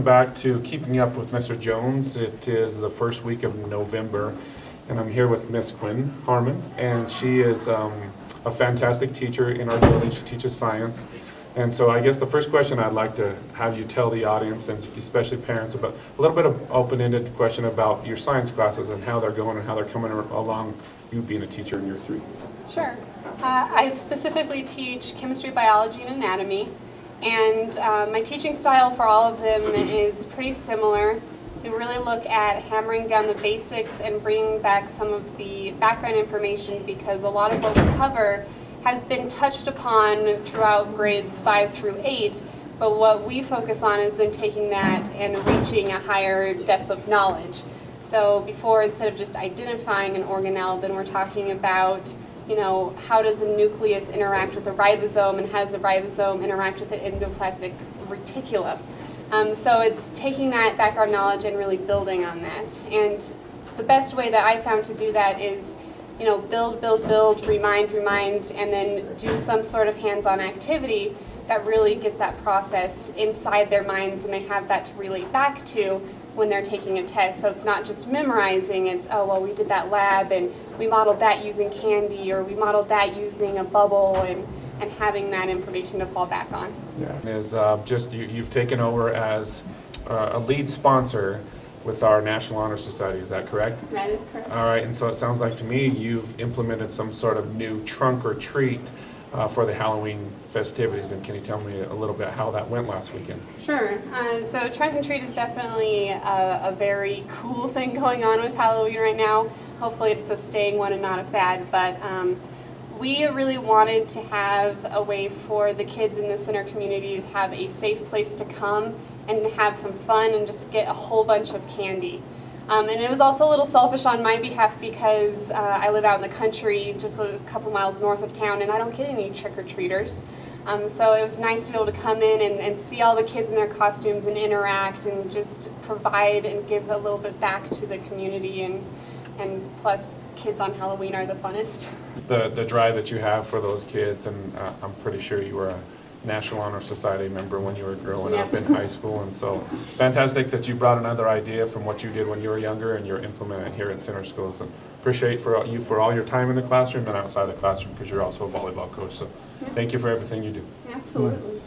Back to Keeping Up with Mr. Jones. It is the first week of November, and I'm here with Miss Quinn Harmon, and she is a fantastic teacher in our building. She teaches science. And so I guess the first question I'd like to have you tell the audience, and especially parents, about a little bit of open-ended question about your science classes and how they're going and how they're coming along, you being a teacher in year 3. Sure. I specifically teach chemistry, biology, and anatomy. And my teaching style for all of them is pretty similar. We really look at hammering down the basics and bringing back some of the background information, because a lot of what we cover has been touched upon throughout grades 5 through 8, but what we focus on is then taking that and reaching a higher depth of knowledge. So before, instead of just identifying an organelle, then we're talking about, how does a nucleus interact with the ribosome, and how does the ribosome interact with the endoplasmic reticulum? So it's taking that background knowledge and really building on that. And the best way that I found to do that is, build, remind, and then do some sort of hands-on activity that really gets that process inside their minds, and they have that to relate back to when they're taking a test. So it's not just memorizing, it's, we did that lab and we modeled that using candy, or we modeled that using a bubble, and having that information to fall back on. Yeah, is you've taken over as a lead sponsor with our National Honor Society, is that correct? That is correct. All right, and so it sounds like to me you've implemented some sort of new trunk or treat for the Halloween festivities, and can you tell me a little bit how that went last weekend? Sure. So trunk and treat is definitely a very cool thing going on with Halloween right now. Hopefully it's a staying one and not a fad, but we really wanted to have a way for the kids in the center community to have a safe place to come and have some fun and just get a whole bunch of candy. And it was also a little selfish on my behalf, because I live out in the country just a couple miles north of town, and I don't get any trick-or-treaters. So it was nice to be able to come in and see all the kids in their costumes and interact and just provide and give a little bit back to the community, and plus kids on Halloween are the funnest. The drive that you have for those kids, and I'm pretty sure you were a National Honor Society member when you were growing up in high school, and so fantastic that you brought another idea from what you did when you were younger and you're implementing it here at Center Schools. And appreciate you for all your time in the classroom and outside the classroom, because you're also a volleyball coach. So thank you for everything you do. Absolutely.